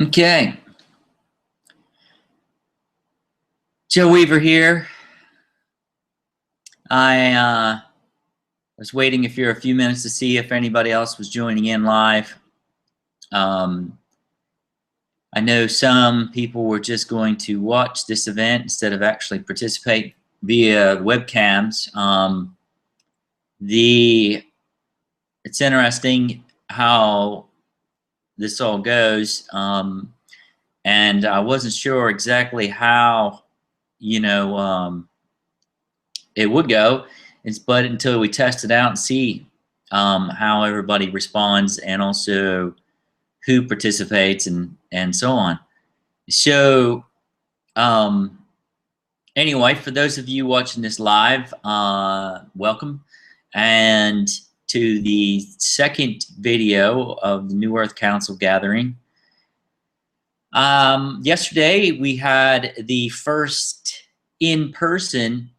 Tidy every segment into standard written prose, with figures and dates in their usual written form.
Okay. Joe Weaver here. I was waiting for a few minutes to see if anybody else was joining in live. I know some people were just going to watch this event instead of actually participate via webcams. It's interesting how this all goes, and I wasn't sure exactly how, it would go. But until we test it out and see how everybody responds, and also who participates, and so on. So anyway, for those of you watching this live, welcome, and to the second video of the New Earth Council gathering. Yesterday we had the first in-person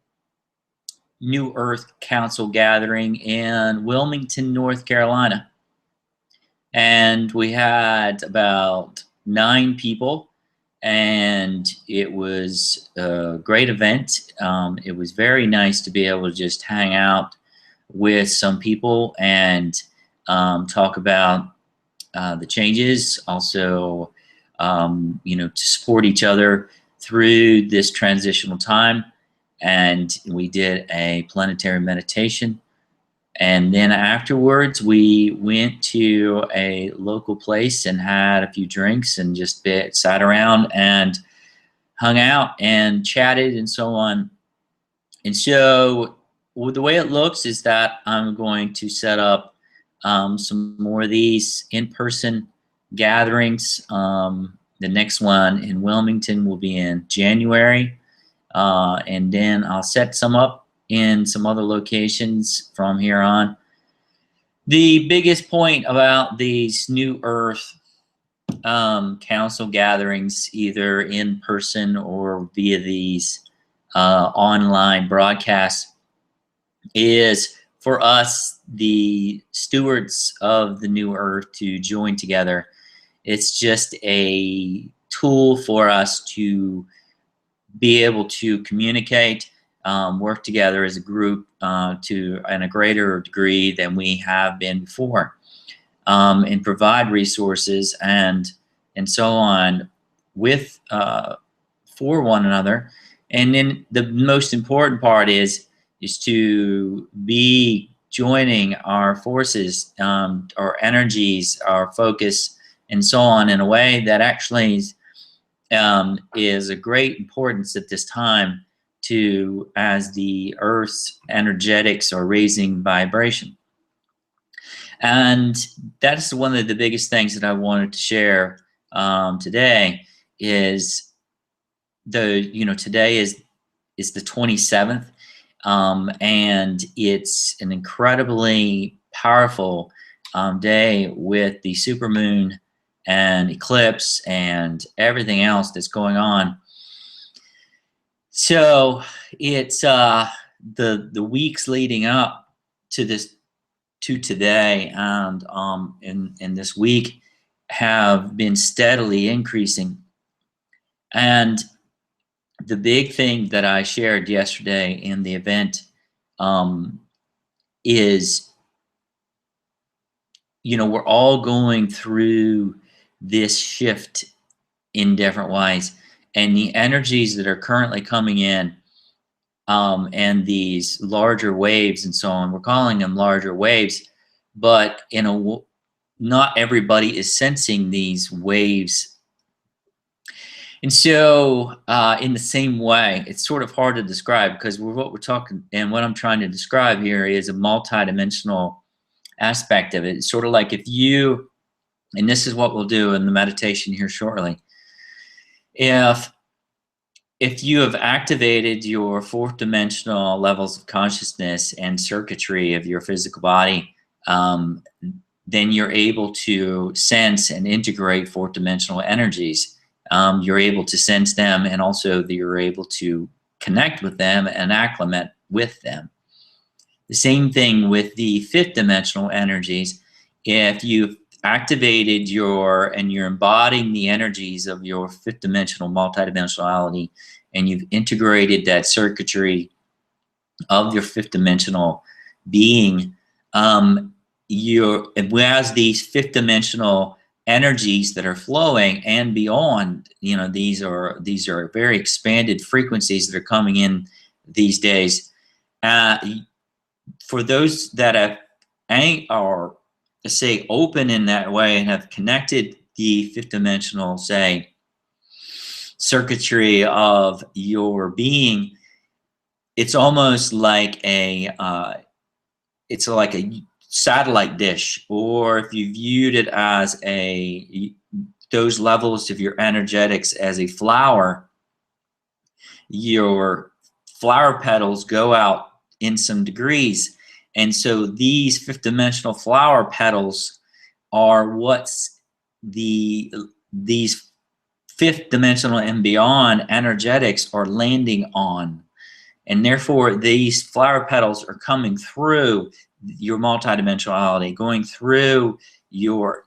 New Earth Council gathering in Wilmington, North Carolina. And we had about 9 people, and it was a great event. It was very nice to be able to just hang out with some people and talk about the changes, also to support each other through this transitional time. And we did a planetary meditation, and then afterwards we went to a local place and had a few drinks and just sat around and hung out and chatted and so on. And so the way it looks is that I'm going to set up some more of these in-person gatherings. The next one in Wilmington will be in January. And then I'll set some up in some other locations from here on. The biggest point about these New Earth Council gatherings, either in person or via these online broadcasts, is for us, the stewards of the New Earth, to join together. It's just a tool for us to be able to communicate, work together as a group in a greater degree than we have been before, and provide resources and so on with for one another. And then the most important part is to be joining our forces, our energies, our focus, and so on, in a way that actually is a great importance at this time, as the Earth's energetics are raising vibration. And that's one of the biggest things that I wanted to share today. Is today is the 27th, and it's an incredibly powerful day with the supermoon and eclipse and everything else that's going on. So it's the weeks leading up to today, and in this week have been steadily increasing. And the big thing that I shared yesterday in the event is, we're all going through this shift in different ways, and the energies that are currently coming in, and these larger waves and so on, we're calling them larger waves, but not everybody is sensing these waves. And so in the same way, it's sort of hard to describe, because what we're talking and what I'm trying to describe here is a multidimensional aspect of it. It's sort of like if you, and this is what we'll do in the meditation here shortly, if you have activated your 4th dimensional levels of consciousness and circuitry of your physical body, then you're able to sense and integrate 4th dimensional energies. You're able to sense them, and also you're able to connect with them and acclimate with them. The same thing with the 5th dimensional energies. If you've activated and you're embodying the energies of your fifth dimensional multidimensionality, and you've integrated that circuitry of your fifth dimensional being, as these fifth dimensional energies that are flowing and beyond, these are very expanded frequencies that are coming in these days. For those that are, say, open in that way and have connected the fifth dimensional, say, circuitry of your being, it's almost like it's like a satellite dish, or if you viewed it as those levels of your energetics as a flower, your flower petals go out in some degrees. And so these fifth dimensional flower petals are what's these fifth dimensional and beyond energetics are landing on. And therefore, these flower petals are coming through your multidimensionality, going through your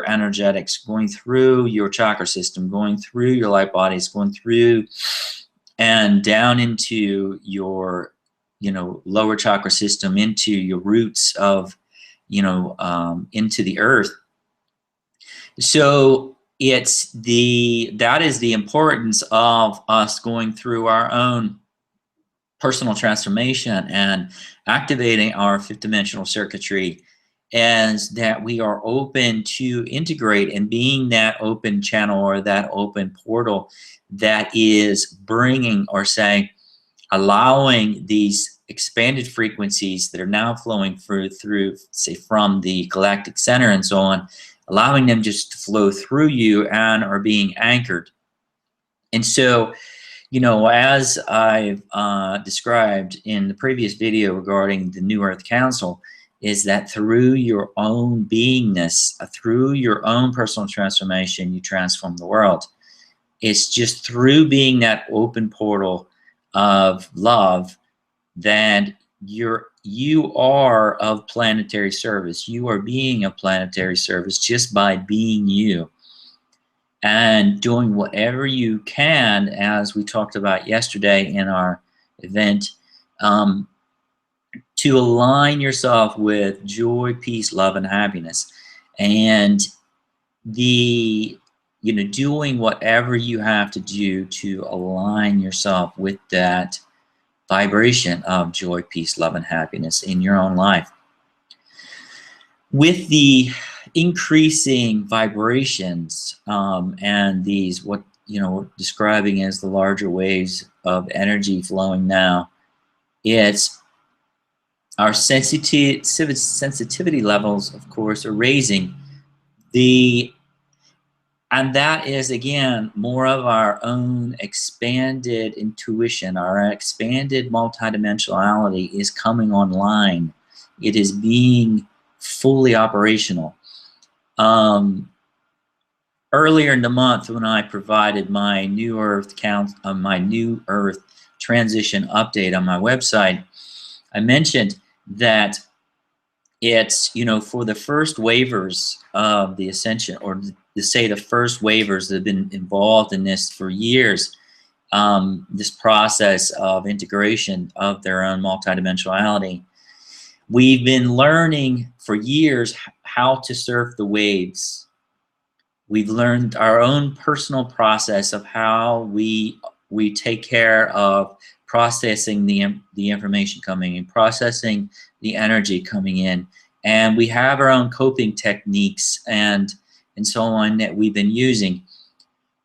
energetics, going through your chakra system, going through your light bodies, going through and down into your, lower chakra system, into your roots of, into the earth. So that is the importance of us going through our own personal transformation and activating our fifth dimensional circuitry, as that we are open to integrate and being that open channel or that open portal that is bringing, or say, allowing these expanded frequencies that are now flowing through, say, from the galactic center and so on, allowing them just to flow through you and are being anchored. And so, as I've described in the previous video regarding the New Earth Council, is that through your own beingness, through your own personal transformation, you transform the world. It's just through being that open portal of love that you are of planetary service. You are being of planetary service just by being you and doing whatever you can, as we talked about yesterday in our event, to align yourself with joy, peace, love, and happiness. And doing whatever you have to do to align yourself with that vibration of joy, peace, love, and happiness in your own life. With the increasing vibrations and these, what we're describing as the larger waves of energy flowing now, it's our sensitivity levels, of course, are raising. And that is, again, more of our own expanded intuition. Our expanded multidimensionality is coming online. It is being fully operational. Earlier in the month, when I provided my New Earth transition update on my website, I mentioned that it's, for the first waivers of the ascension, or to say the first waivers that have been involved in this for years, this process of integration of their own multidimensionality. We've been learning for years how to surf the waves. We've learned our own personal process of how we take care of processing the information coming in, processing the energy coming in, and we have our own coping techniques and so on that we've been using.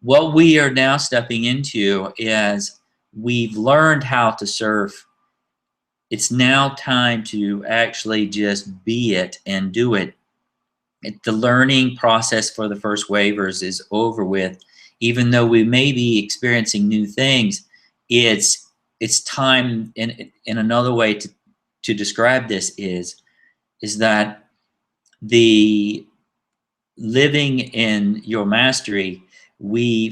What we are now stepping into is we've learned how to surf. It's now time to actually just be it and do it. The learning process for the first waivers is over with. Even though we may be experiencing new things, it's time. In another way to describe this is that the living in your mastery,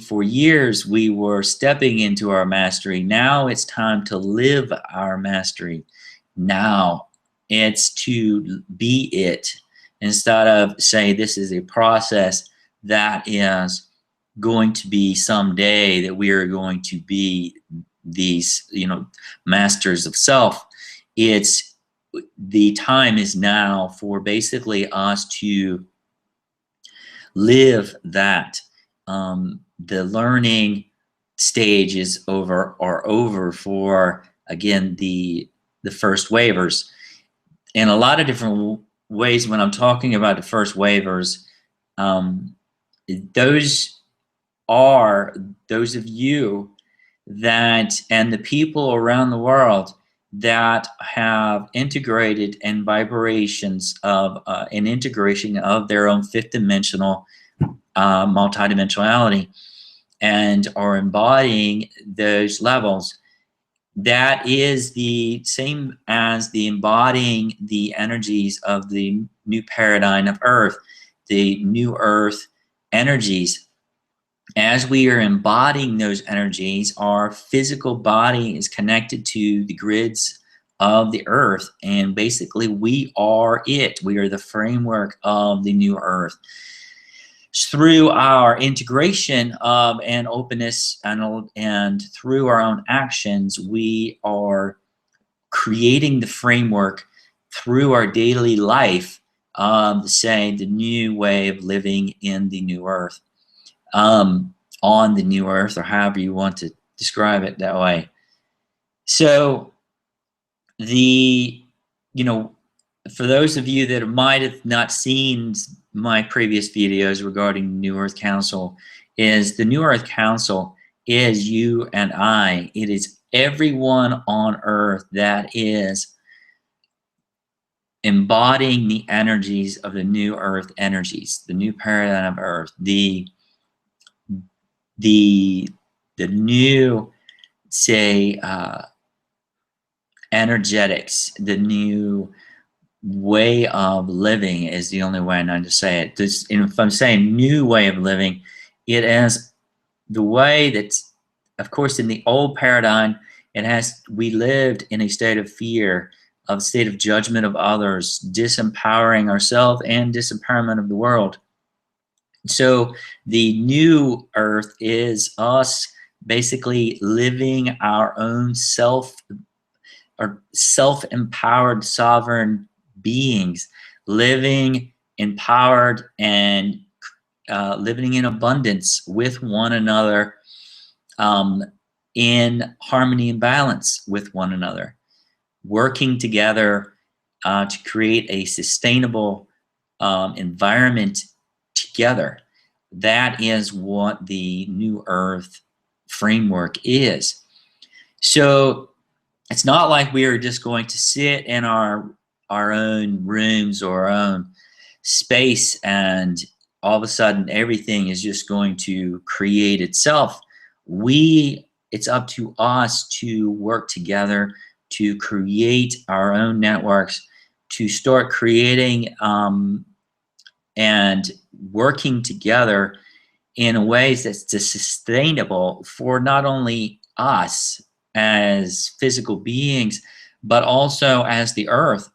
for years we were stepping into our mastery. Now it's time to live our mastery. Now it's to be it. instead of say this is a process that is going to be someday that we are going to be these, masters of self. It's the time is now for basically us to live that. The learning stage is over for, again, the first waivers. In a lot of different ways, when I'm talking about the first waivers, those are those of you that, and the people around the world that have integrated in vibrations of an integration of their own fifth dimensional multidimensionality, and are embodying those levels. That is the same as the embodying the energies of the new paradigm of Earth, the new Earth energies. As we are embodying those energies, our physical body is connected to the grids of the Earth, and basically we are it. We are the framework of the new Earth. Through our integration of and openness and through our own actions, we are creating the framework through our daily life of, say, the new way of living in the new Earth, on the new Earth, or however you want to describe it that way. So for those of you that might have not seen my previous videos regarding the New Earth Council, is the New Earth Council is you and I. It is everyone on Earth that is embodying the energies of the new Earth energies, the new paradigm of Earth, the new, say, energetics, the new way of living is the only way I know to say it. If I'm saying new way of living, it is the way that's, of course, in the old paradigm, we lived in a state of fear, of state of judgment of others, disempowering ourselves and disempowerment of the world. So the new Earth is us basically living our own self-empowered sovereign beings, living empowered and living in abundance with one another, in harmony and balance with one another, working together to create a sustainable environment together. That is what the New Earth framework is. So it's not like we are just going to sit in our own rooms or our own space and all of a sudden everything is just going to create itself. It's up to us to work together to create our own networks, to start creating and working together in ways that's sustainable for not only us as physical beings, but also as the Earth.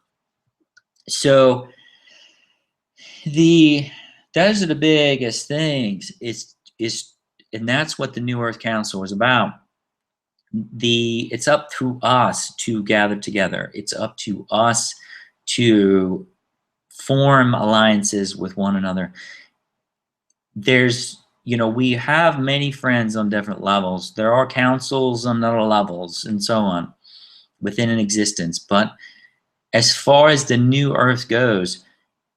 So those are the biggest things. And that's what the New Earth Council is about. It's up to us to gather together. It's up to us to form alliances with one another. We have many friends on different levels. There are councils on other levels and so on within an existence. But as far as the New Earth goes,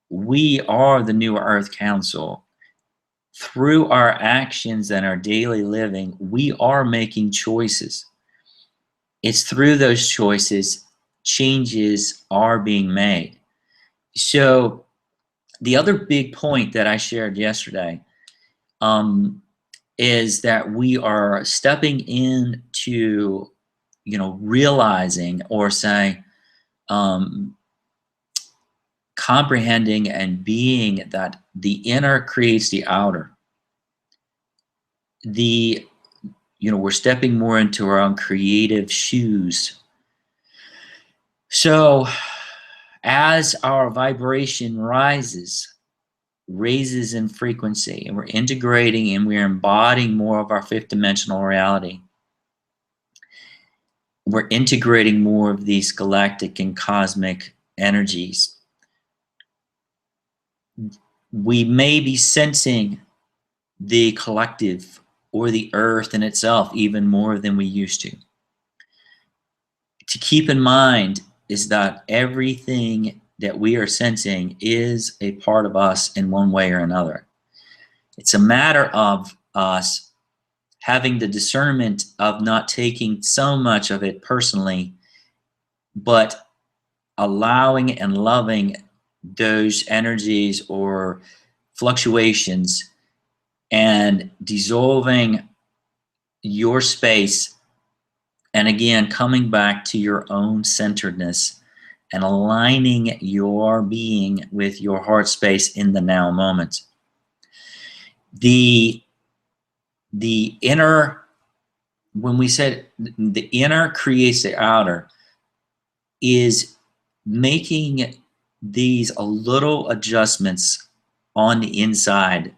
we are the New Earth Council. Through our actions and our daily living, we are making choices. It's through those choices, changes are being made. So the other big point that I shared yesterday is that we are stepping into, realizing or saying, comprehending and being that the inner creates the outer. We're stepping more into our own creative shoes. So As our vibration raises in frequency, and we're integrating and we're embodying more of our fifth dimensional reality, we're integrating more of these galactic and cosmic energies. We may be sensing the collective or the earth in itself even more than we used to. To keep in mind is that everything that we are sensing is a part of us in one way or another. It's a matter of us having the discernment of not taking so much of it personally, but allowing and loving those energies or fluctuations and dissolving your space, and again coming back to your own centeredness and aligning your being with your heart space in the now moment. The inner, when we said the inner creates the outer, is making these a little adjustments on the inside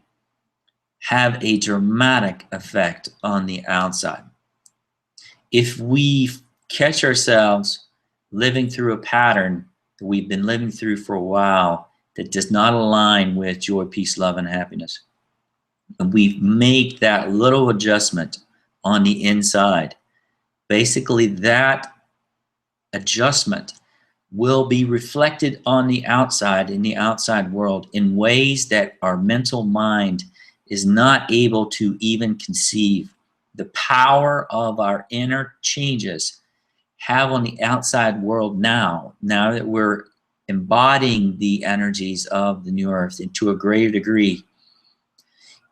have a dramatic effect on the outside. If we catch ourselves living through a pattern that we've been living through for a while that does not align with joy, peace, love, and happiness, and we make that little adjustment on the inside, basically that adjustment will be reflected on the outside, in the outside world, in ways that our mental mind is not able to even conceive. The power of our inner changes have on the outside world now that we're embodying the energies of the new earth into a greater degree,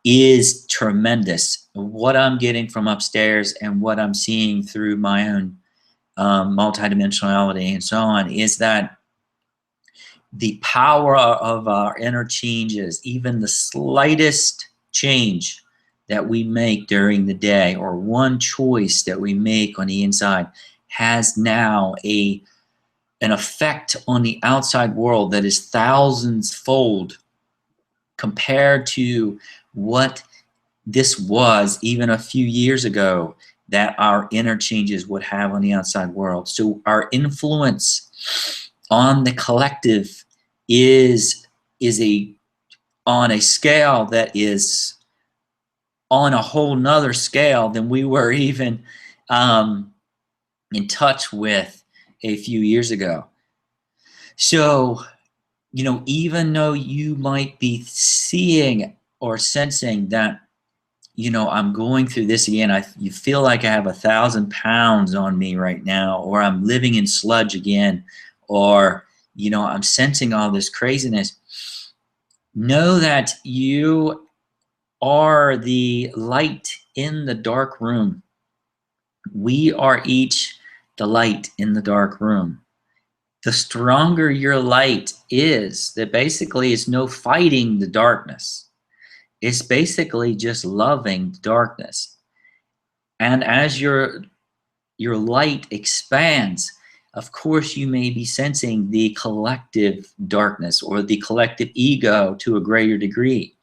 is tremendous. What I'm getting from upstairs and what I'm seeing through my own multidimensionality and so on is that the power of our inner changes, even the slightest change that we make during the day, or one choice that we make on the inside, has now an effect on the outside world that is thousands-fold compared to what this was even a few years ago that our inner changes would have on the outside world. So our influence on the collective is on a scale that is on a whole nother scale than we were even in touch with a few years ago. So, you know, even though you might be seeing or sensing that, you know, I'm going through this again, you feel like I have 1,000 pounds on me right now, or I'm living in sludge again, or, you know, I'm sensing all this craziness. Know that you are the light in the dark room. We are each the light in the dark room. The stronger your light is, that basically is no fighting the darkness. It's basically just loving the darkness. And as your light expands, of course you may be sensing the collective darkness or the collective ego to a greater degree.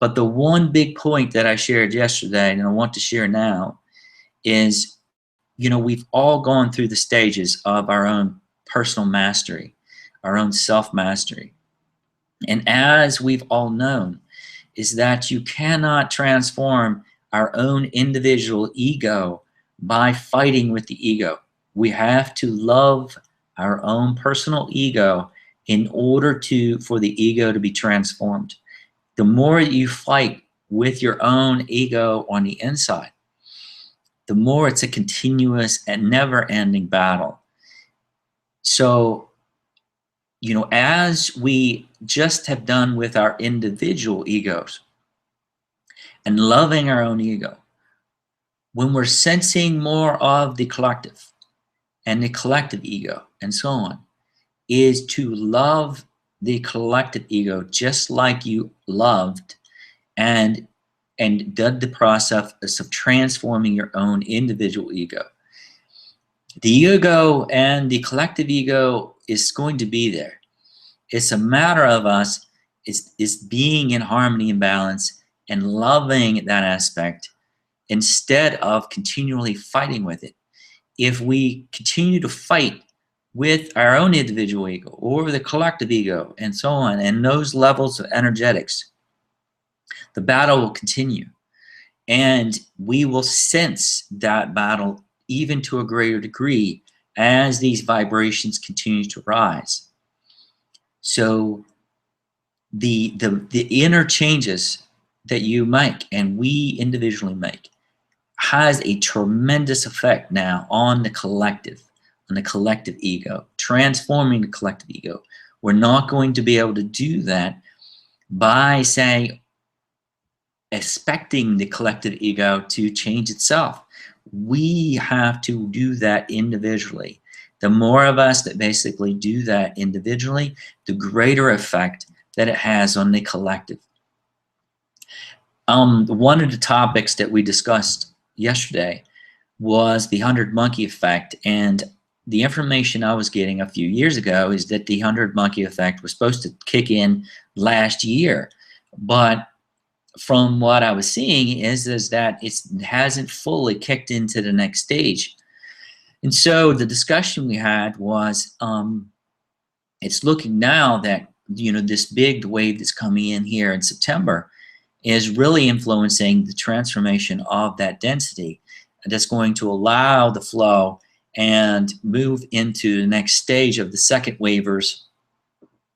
But the one big point that I shared yesterday, and I want to share now, is, you know, we've all gone through the stages of our own personal mastery, our own self-mastery. And as we've all known, is that you cannot transform our own individual ego by fighting with the ego. We have to love our own personal ego in order for the ego to be transformed. The more you fight with your own ego on the inside, the more it's a continuous and never-ending battle. So, you know, as we just have done with our individual egos and loving our own ego, when we're sensing more of the collective and the collective ego and so on, is to love the collective ego just like you loved and did the process of transforming your own individual ego. The ego and the collective ego is going to be there. It's a matter of us is being in harmony and balance and loving that aspect instead of continually fighting with it. If we continue to fight with our own individual ego or the collective ego and so on, and those levels of energetics, the battle will continue. And we will sense that battle even to a greater degree as these vibrations continue to rise. So the inner changes that you make and we individually make has a tremendous effect now on the collective ego, transforming the collective ego. We're not going to be able to do that by, say, expecting the collective ego to change itself. We have to do that individually. The more of us that basically do that individually, the greater effect that it has on the collective. One of the topics that we discussed yesterday was the 100 monkey effect, and the information I was getting a few years ago is that the 100 monkey effect was supposed to kick in last year, but from what I was seeing is that it hasn't fully kicked into the next stage. And so the discussion we had was it's looking now that, you know, this big wave that's coming in here in September is really influencing the transformation of that density that's going to allow the flow and move into the next stage of the second wavers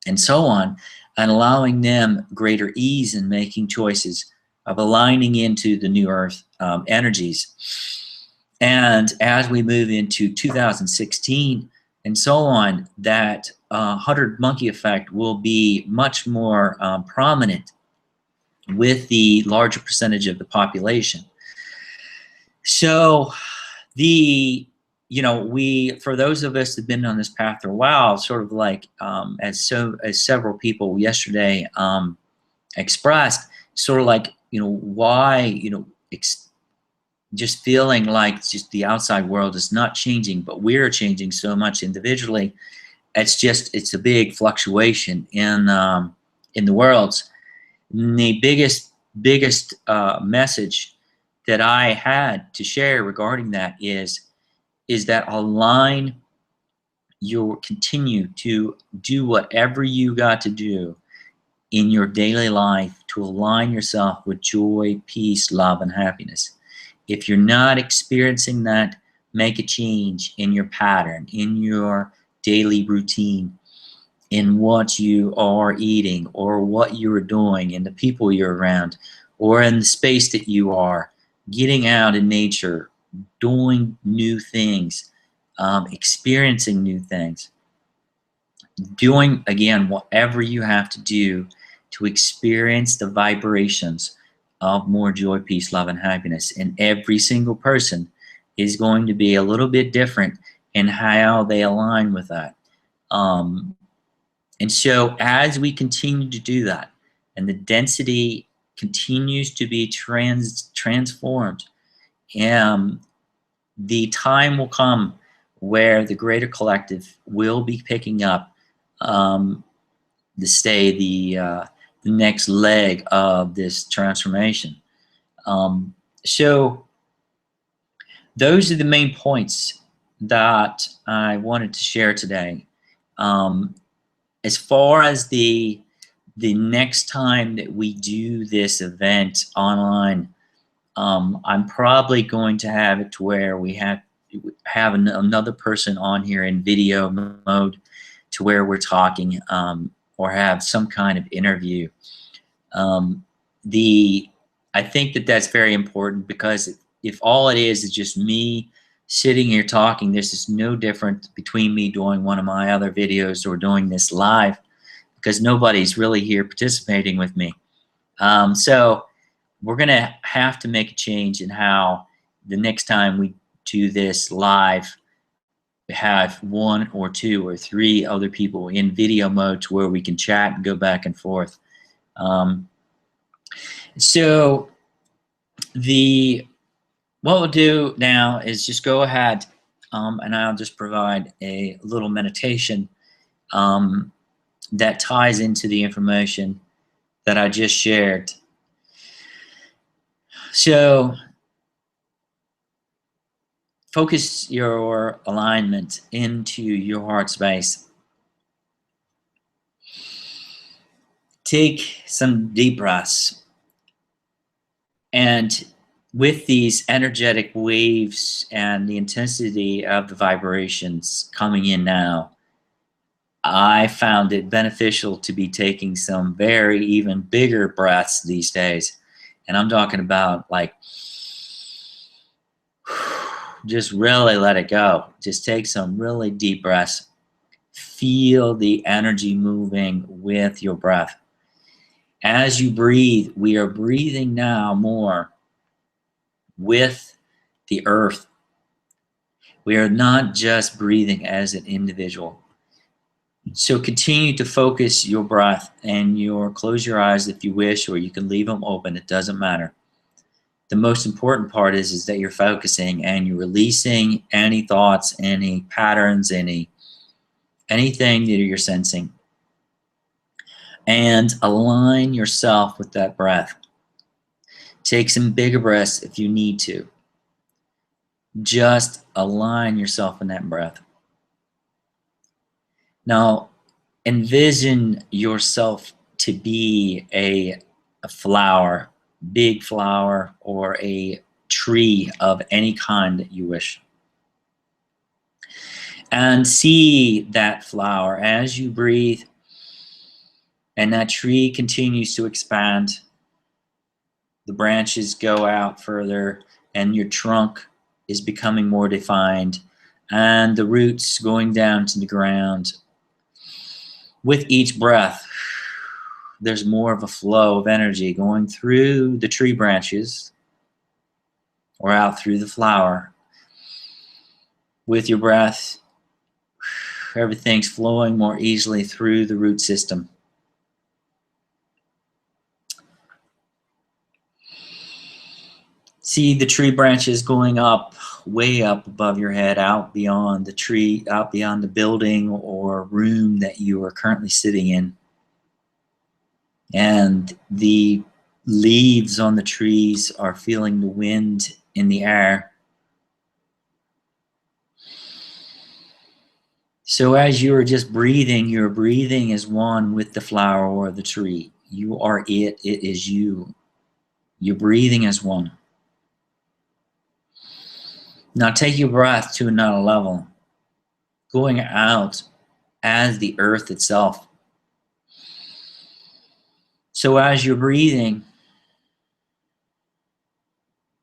and so on, and allowing them greater ease in making choices of aligning into the new earth energies. And as we move into 2016 and so on, that 100 monkey effect will be much more prominent with the larger percentage of the population. So for those of us that have been on this path for a while, sort of like as several people yesterday expressed, sort of like, why, just feeling like just the outside world is not changing, but we're changing so much individually. It's a big fluctuation in the worlds. And the biggest message that I had to share regarding that is that continue to do whatever you got to do in your daily life to align yourself with joy, peace, love, and happiness. If you're not experiencing that, make a change in your pattern, in your daily routine, in what you are eating or what you're doing, and the people you're around, or in the space that you are, getting out in nature, doing new things, experiencing new things, doing, again, whatever you have to do to experience the vibrations of more joy, peace, love, and happiness. And every single person is going to be a little bit different in how they align with that. And so as we continue to do that, and the density continues to be transformed, the time will come where the greater collective will be picking up the next leg of this transformation. So those are the main points that I wanted to share today. As far as the next time that we do this event online, I'm probably going to have it to where we have another person on here in video mode, to where we're talking, or have some kind of interview. I think that that's very important, because if all it is just me sitting here talking, this is no different between me doing one of my other videos or doing this live, because nobody's really here participating with me. So we're going to have to make a change in how the next time we do this live, have one or two or three other people in video mode to where we can chat and go back and forth. So what we'll do now is just go ahead and I'll just provide a little meditation that ties into the information that I just shared. So focus your alignment into your heart space. Take some deep breaths. And with these energetic waves and the intensity of the vibrations coming in now, I found it beneficial to be taking some very even bigger breaths these days. And I'm talking about like, just really let it go. Just take some really deep breaths. Feel the energy moving with your breath. As you breathe, we are breathing now more with the earth. We are not just breathing as an individual. So continue to focus your breath, and close your eyes if you wish, or you can leave them open. It doesn't matter. The most important part is that you're focusing and you're releasing any thoughts, any patterns, anything that you're sensing. And align yourself with that breath. Take some bigger breaths if you need to. Just align yourself in that breath. Now, envision yourself to be a flower, big flower, or a tree of any kind that you wish. And see that flower as you breathe, and that tree continues to expand. The branches go out further, and your trunk is becoming more defined, and the roots going down to the ground. With each breath, there's more of a flow of energy going through the tree branches or out through the flower. With your breath, everything's flowing more easily through the root system. See the tree branches going up, way up above your head, out beyond the tree, out beyond the building or room that you are currently sitting in. And the leaves on the trees are feeling the wind in the air. So as you are just breathing, you're breathing as one with the flower or the tree. You are it, it is you. You're breathing as one. Now take your breath to another level, going out as the earth itself. So as you're breathing,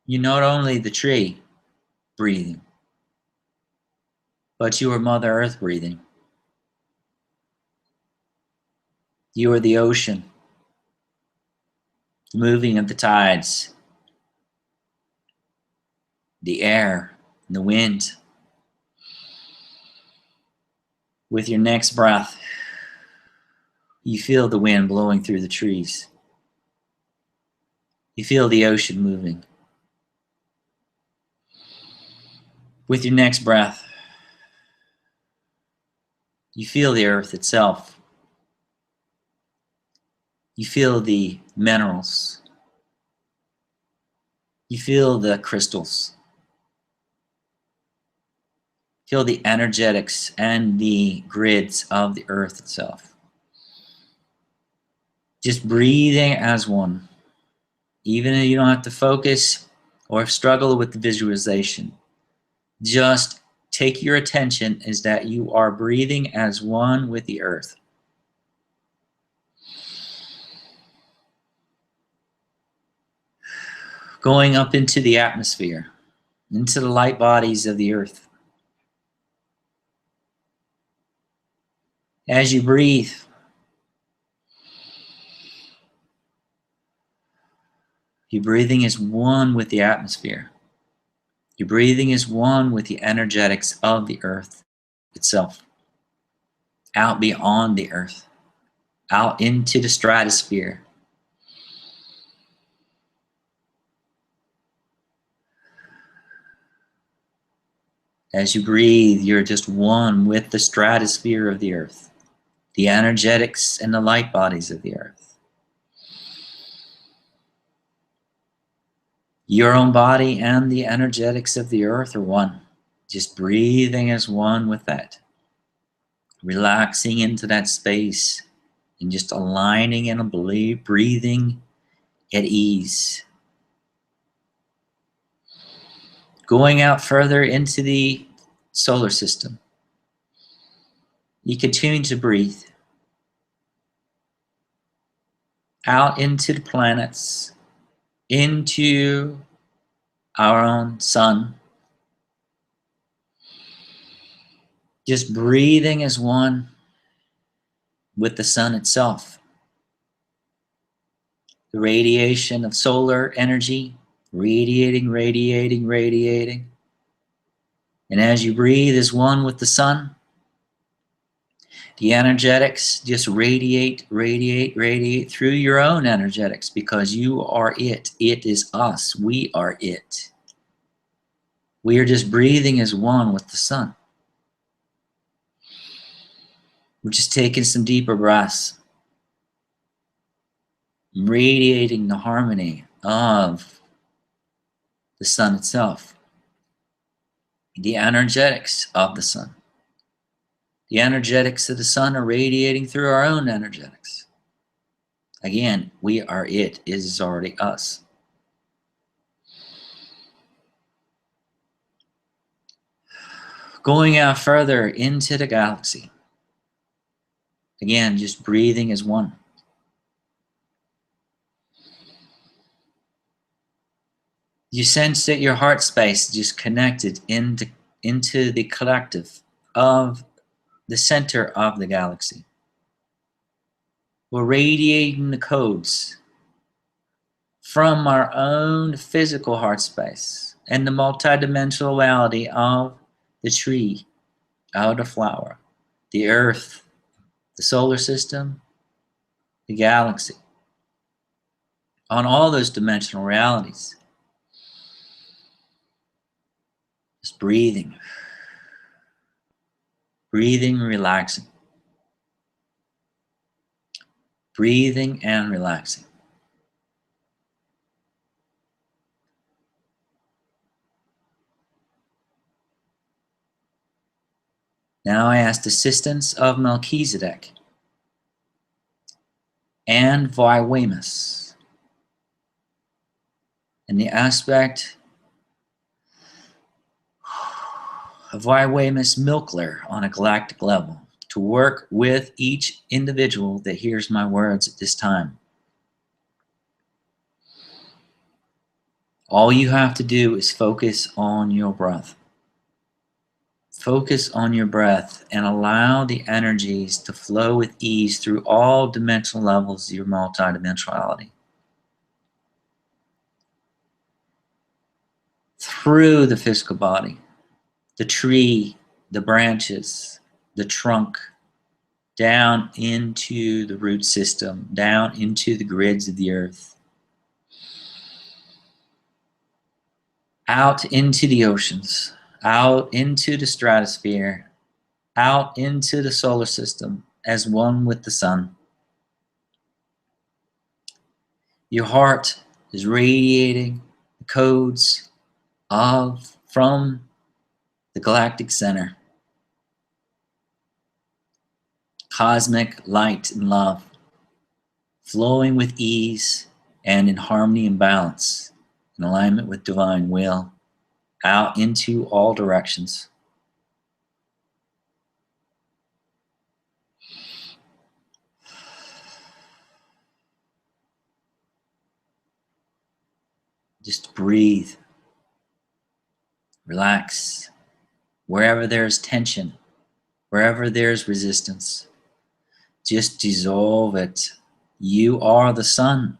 you're not only the tree breathing, but you are Mother Earth breathing. You are the ocean, the moving of the tides, the air, the wind. With your next breath, you feel the wind blowing through the trees. You feel the ocean moving. With your next breath, you feel the earth itself. You feel the minerals. You feel the crystals. Feel the energetics and the grids of the earth itself. Just breathing as one. Even if you don't have to focus or struggle with the visualization, just take your attention is that you are breathing as one with the earth. Going up into the atmosphere, into the light bodies of the earth. As you breathe, you're breathing as one with the atmosphere. You're breathing as one with the energetics of the earth itself. Out beyond the earth, out into the stratosphere. As you breathe, you're just one with the stratosphere of the earth. the energetics and the light bodies of the earth. Your own body and the energetics of the earth are one. Just breathing as one with that. Relaxing into that space and just aligning and breathing at ease. Going out further into the solar system. You continue to breathe out into the planets, into our own sun. Just breathing as one with the sun itself. The radiation of solar energy, radiating. And as you breathe as one with the sun, the energetics just radiate through your own energetics, because you are it. It is us. We are it. We are just breathing as one with the sun. We're just taking some deeper breaths, radiating the harmony of the sun itself, the energetics of the sun. The energetics of the sun are radiating through our own energetics. Again, we are it. It is already us. Going out further into the galaxy. Again, just breathing as one. You sense that your heart space is just connected into the collective of the center of the galaxy. We're radiating the codes from our own physical heart space and the multidimensionality of the tree, of the flower, the earth, the solar system, the galaxy, on all those dimensional realities. Just breathing, relaxing. Breathing and relaxing. Now I ask the assistance of Melchizedek and Viwamus, and the aspect of Viwamus Milkler on a galactic level, to work with each individual that hears my words at this time. All you have to do is focus on your breath. Focus on your breath and allow the energies to flow with ease through all dimensional levels of your multidimensionality. Through the physical body, the tree, the branches, the trunk, down into the root system, down into the grids of the earth, out into the oceans, out into the stratosphere, out into the solar system as one with the sun. Your heart is radiating the codes from the galactic center. Cosmic light and love, flowing with ease and in harmony and balance, in alignment with divine will, out into all directions. Just breathe, relax. Wherever there's tension, wherever there's resistance, just dissolve it. You are the sun.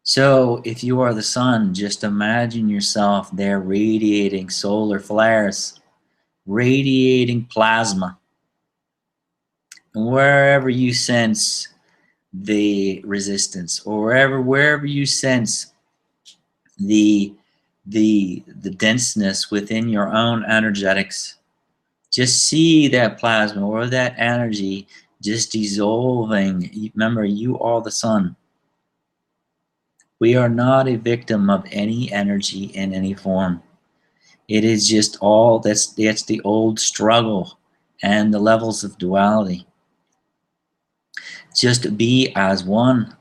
So if you are the sun, just imagine yourself there radiating solar flares, radiating plasma. And wherever you sense the resistance, or wherever you sense the denseness within your own energetics, Just see that plasma or that energy just dissolving. Remember, you are the sun. We are not a victim of any energy in any form. It is just all that's the old struggle and the levels of duality. Just be as one.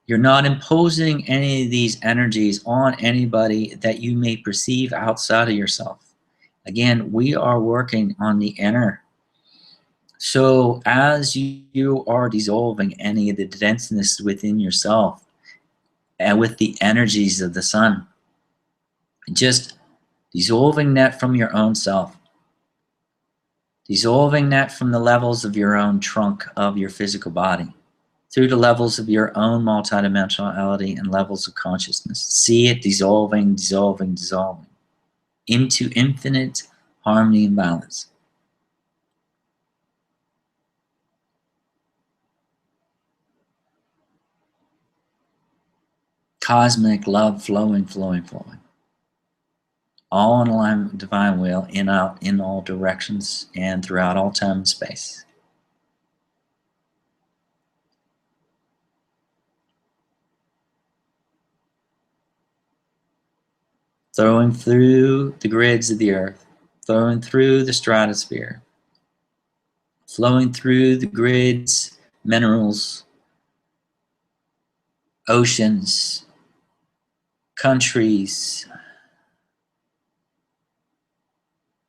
You're not imposing any of these energies on anybody that you may perceive outside of yourself. Again, we are working on the inner. So as you are dissolving any of the denseness within yourself and with the energies of the sun, just dissolving that from your own self, dissolving that from the levels of your own trunk of your physical body, through the levels of your own multidimensionality and levels of consciousness. See it dissolving, dissolving, dissolving into infinite harmony and balance. Cosmic love flowing, flowing, flowing. All in alignment with divine will, in, out, in all directions, and throughout all time and space. Throwing through the grids of the earth, flowing through the stratosphere, flowing through the grids, minerals, oceans, countries,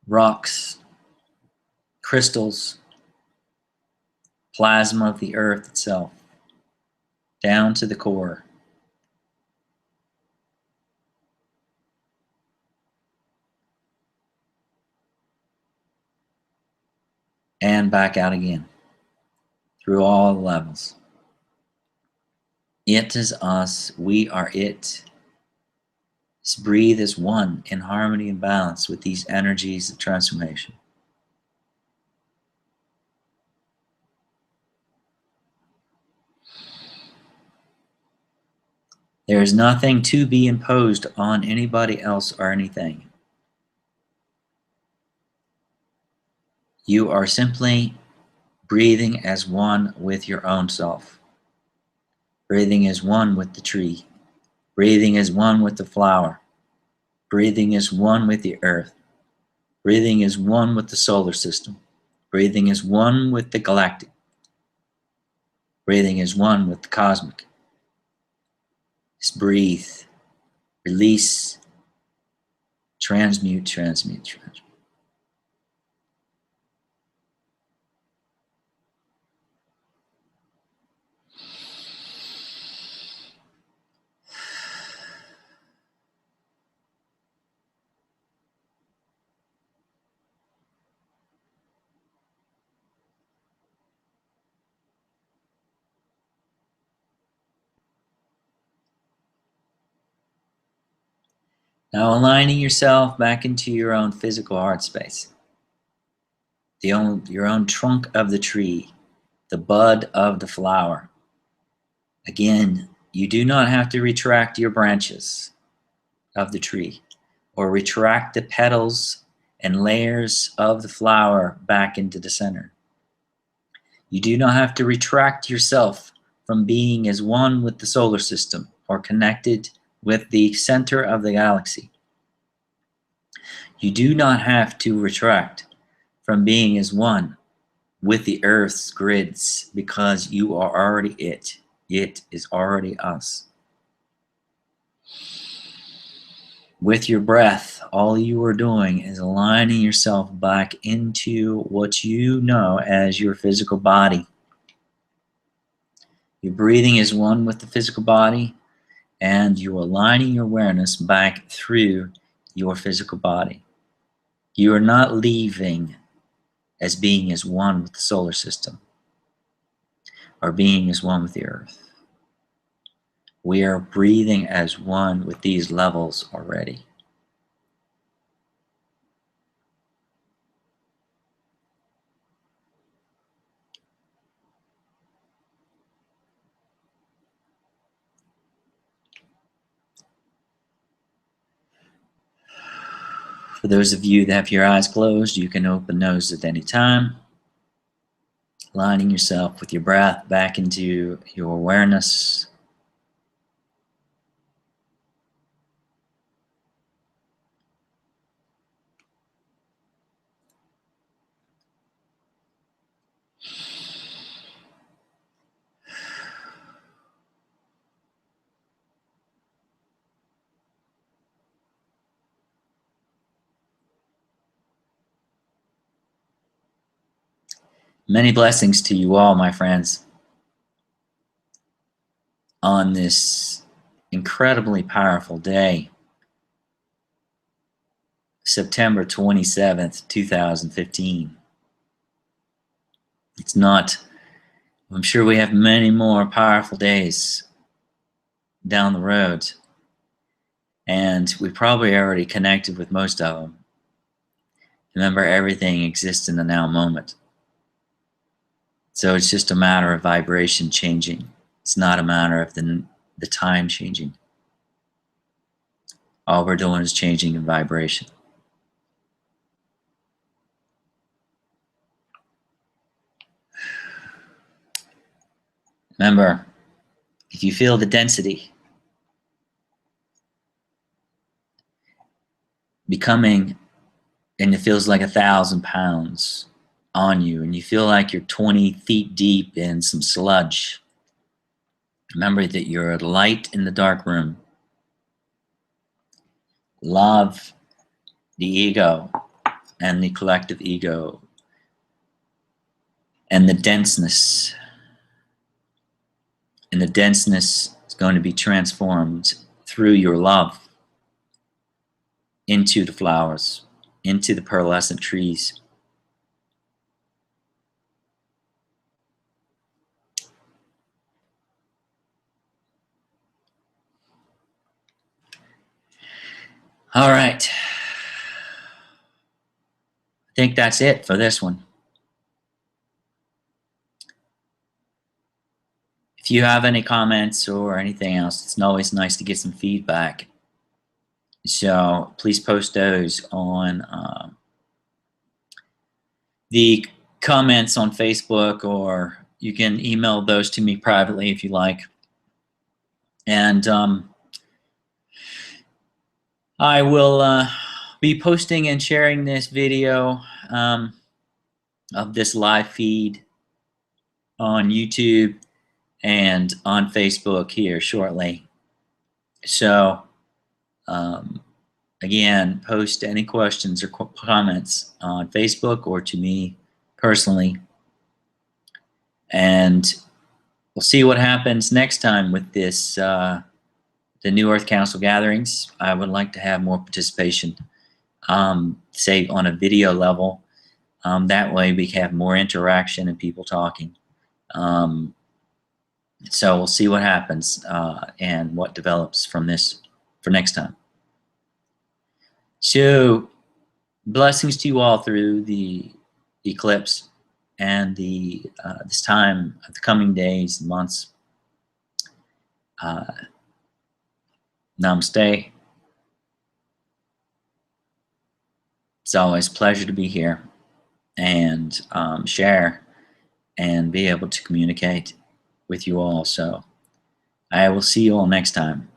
rocks, crystals, plasma of the earth itself, down to the core. And back out again, through all the levels. It is us, we are it. Just breathe as one in harmony and balance with these energies of transformation. There is nothing to be imposed on anybody else or anything. You are simply breathing as one with your own self. Breathing as one with the tree. Breathing as one with the flower. Breathing as one with the earth. Breathing as one with the solar system. Breathing as one with the galactic. Breathing as one with the cosmic. Just breathe. Release. Transmute, transmute, transmute. Now aligning yourself back into your own physical heart space. Your own trunk of the tree, the bud of the flower. Again, you do not have to retract your branches of the tree or retract the petals and layers of the flower back into the center. You do not have to retract yourself from being as one with the solar system or connected with the center of the galaxy. You do not have to retract from being as one with the earth's grids because you are already it. It is already us. With your breath, all you are doing is aligning yourself back into what you know as your physical body. Your breathing is one with the physical body, and you're aligning your awareness back through your physical body. You are not leaving as being as one with the solar system or being as one with the earth. We are breathing as one with these levels already. For those of you that have your eyes closed, you can open those at any time, aligning yourself with your breath back into your awareness. Many blessings to you all, my friends, on this incredibly powerful day, September 27th, 2015. It's not, I'm sure we have many more powerful days down the road, and we probably already connected with most of them. Remember, everything exists in the now moment. So it's just a matter of vibration changing. It's not a matter of the time changing. All we're doing is changing in vibration. Remember, if you feel the density becoming, and it feels like 1,000 pounds on you, and you feel like you're 20 feet deep in some sludge, remember that you're a light in the dark room. Love the ego and the collective ego and the denseness. And the denseness is going to be transformed through your love into the flowers, into the pearlescent trees. All right. I think that's it for this one. If you have any comments or anything else, it's always nice to get some feedback. So please post those on the comments on Facebook, or you can email those to me privately if you like. And I will be posting and sharing this video of this live feed on YouTube and on Facebook here shortly. So again, post any questions or comments on Facebook or to me personally, and we'll see what happens next time with this the New Earth Council gatherings. I would like to have more participation, say on a video level. That way we have more interaction and people talking. So we'll see what happens and what develops from this for next time. So blessings to you all through the eclipse and the this time of the coming days and months. Namaste. It's always a pleasure to be here and share and be able to communicate with you all. So I will see you all next time.